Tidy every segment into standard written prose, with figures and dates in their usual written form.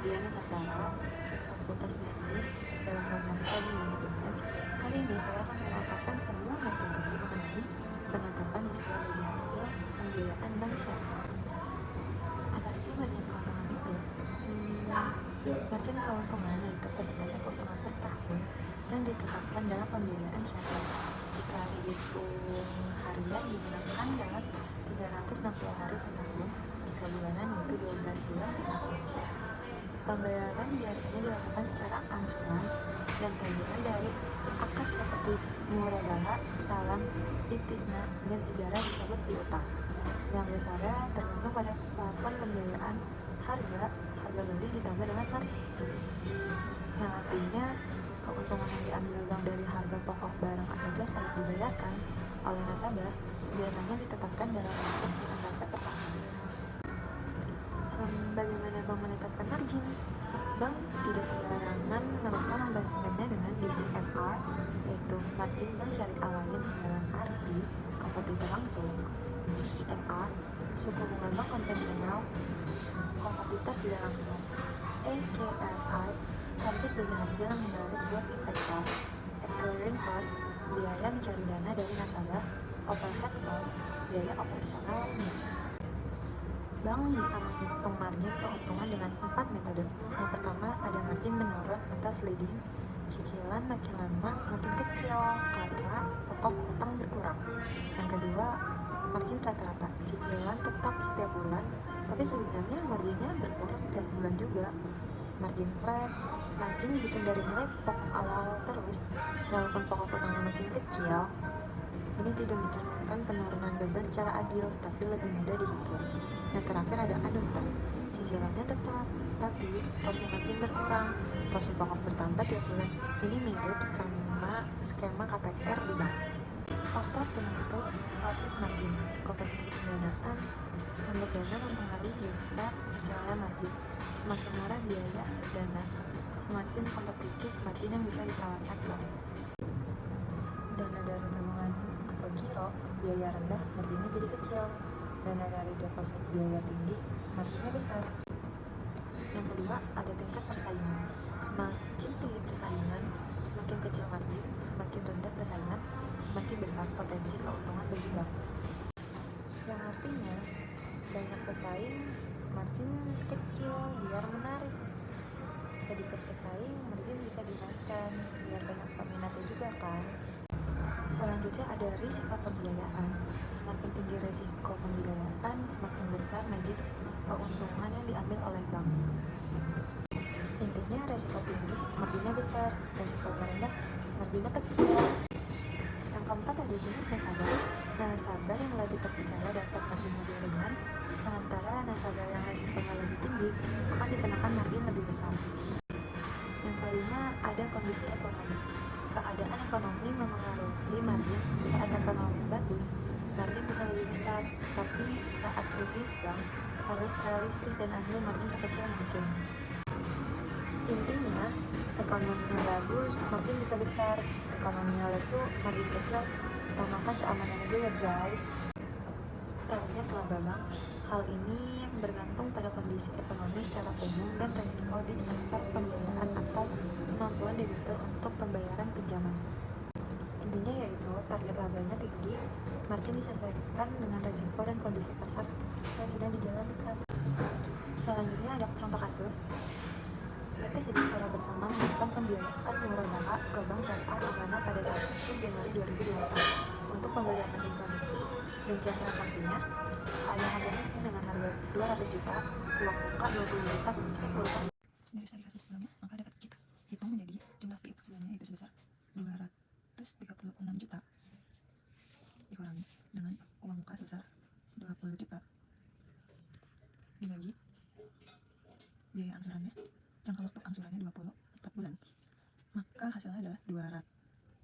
Dia Nusantara, Fakultas Bisnis dalam program studi manajemen. Kali ini saya akan memaparkan sebuah materi mengenai penetapan nilai bagi hasil pembiayaan bank syariah. Apa sih margin keuntungan itu? Margin keuntungan yaitu persentase keuntungan per tahun yang ditetapkan dalam pembiayaan syariah. Jika dihitung harian digunakan dalam 360 hari per tahun, jika bulanan yaitu 12 bulan per tahun. Pembayaran biasanya dilakukan secara angsuran dan tagihan dari akad seperti murabahah, salam, itisna, dan ijarah disebut piutang. Yang besarnya tergantung pada plafon pembiayaan harga beli ditambah dengan margin. Yang artinya keuntungan yang diambil bank dari harga pokok barang atau jasa yang dibayarkan oleh nasabah biasanya ditetapkan dalam bentuk persentase per tahun. Bagaimana bank menetapkan margin? Bank tidak sembarangan mereka membandingkannya dengan DCMR, yaitu margin bank syariah lain dalam arti kompetitor langsung. DCMR, suku bunga bank konvensional, kompetitor tidak langsung. ECRI, target bagi hasil yang menarik buat investor. Acquiring cost, biaya mencari dana dari nasabah. Overhead cost, biaya operasional lainnya. Bank bisa menghitung margin keuntungan dengan 4 metode. Yang pertama ada margin menurun atau sliding. Cicilan makin lama makin kecil karena pokok utang berkurang. Yang kedua, margin rata-rata. Cicilan tetap setiap bulan, tapi sebenarnya marginnya berkurang tiap bulan juga. Margin flat, margin dihitung dari nilai pokok awal terus, walaupun pokok utangnya makin kecil. Ini tidak mencerminkan penurunan beban secara adil, tapi lebih mudah dihitung. Yang terakhir ada anuitas, cicilannya tetap, tapi porsi margin berkurang, porsi pokok bertambah tiap bulan. Ini mirip sama skema KPR di bank. Faktor penentu profit margin, komposisi pendanaan, sumber dana mempengaruhi besar kecilnya margin. Semakin murah biaya dana, semakin kompetitif margin yang bisa ditawarkan bank. Dana dari tabungan atau giro, biaya rendah, marginnya jadi kecil. Dana dari deposit, biaya tinggi, marginnya besar. Yang kedua, ada tingkat persaingan. Semakin tinggi persaingan, semakin kecil margin, semakin rendah persaingan, semakin besar potensi keuntungan bagi bank. Yang artinya, banyak pesaing, margin kecil biar menarik. Sedikit pesaing, margin bisa dinaikkan biar banyak peminatnya juga kan. Selanjutnya ada risiko pembiayaan. Semakin tinggi risiko pembiayaan, semakin besar margin keuntungan yang diambil oleh bank. Intinya risiko tinggi, marginnya besar. Risiko rendah, marginnya kecil. Yang keempat ada jenis nasabah. Nasabah yang lebih terpercaya dapat margin lebih ringan, sementara nasabah yang risikonya lebih tinggi akan dikenakan margin lebih besar. Yang kelima ada kondisi ekonomi. Keadaan ekonomi memengaruhi margin. Saat ekonomi bagus, margin bisa lebih besar, tapi saat krisis, bank harus realistis dan ambil margin sekecil mungkin. Intinya, ekonominya bagus, margin bisa besar. Ekonominya lesu, margin kecil. Utamakan keamanan aja ya guys. Target laba bank. Hal ini bergantung pada kondisi ekonomi secara umum dan resiko di sektor pembiayaan atau kemampuan debitur untuk pembayaran pinjaman. Intinya yaitu target labanya tinggi, margin disesuaikan dengan resiko dan kondisi pasar yang sedang dijalankan. Selanjutnya ada contoh kasus. PT Sejahtera Bersama melakukan pembiayaan murabahah ke Bank Syariah Amanah pada 1 Januari 2024 untuk pembelian mesin produksi. Rincian transaksinya ada harga mesin dengan harga 200 juta, uang muka 20 juta, 10%. Dari seri kasus sebelumnya, maka dapat kita hitung menjadi jumlah piutang sebelumnya yaitu sebesar 236 juta dikurangi dengan uang muka sebesar 20 juta dibagi biaya angsurannya, jangka waktu angsurannya 24 bulan, maka hasilnya adalah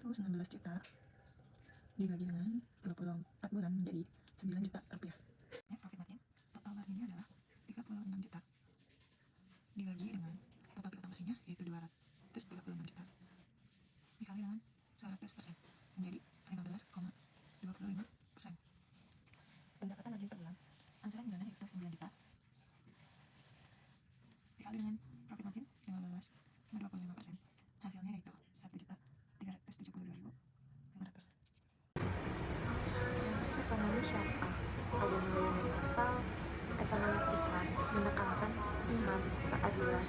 216 juta dibagi dengan 24 bulan menjadi 9 juta rupiah. Profit margin, total marginnya adalah 36 juta dibagi dengan total piutang bersihnya yaitu 236 juta dikali dengan 100% menjadi 15,25%. Pendapatan margin per bulan, angsuran bulanan itu 9 juta dikali dengan syariah, ada nilai universal. Ekonomi Islam menekankan iman, keadilan,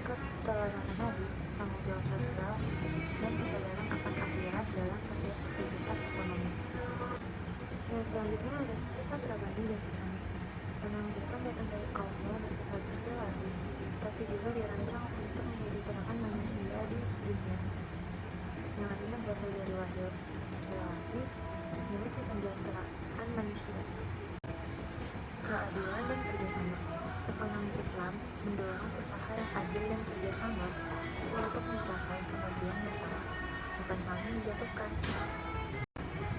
keteladanan Nabi, tanggung jawab sosial, dan kesadaran akan akhirat dalam setiap aktivitas ekonomi. Yang selanjutnya ada sifat rabani dan insani. Ekonomi Islam datang dari Allah bersifat ilahi, tapi juga dirancang untuk mensejahterakan manusia di dunia. Yang artinya berasal dari wahyu ilahi demi kesejahteraan manusia. Keadilan dan kerjasama. Ekonomi Islam mendorong usaha yang adil dan kerjasama untuk mencapai kemajuan bersama, bukan saling menjatuhkan.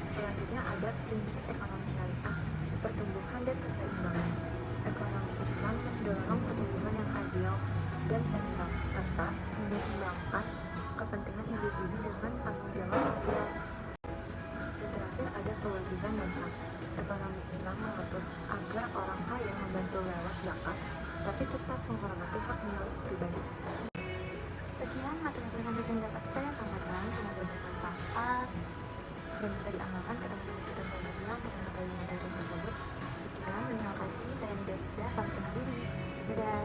Selanjutnya ada prinsip ekonomi syariah, pertumbuhan dan keseimbangan. Ekonomi Islam mendorong pertumbuhan yang adil dan seimbang, serta menyeimbangkan kepentingan individu dengan tanggung jawab sosial. Yang terakhir ada kewajiban dan hak. Ekonomi Islam mengatur agar orang kaya membantu lewat zakat, tapi tetap menghormati hak milik pribadi. Sekian materi presentasi yang dapat saya sampaikan, semoga bermanfaat dan bisa diamalkan ke teman-teman kita selanjutnya untuk mengetahui materi tersebut. Sekian dan terima kasih. Saya Nida Indah, pamit undur diri. Dadah.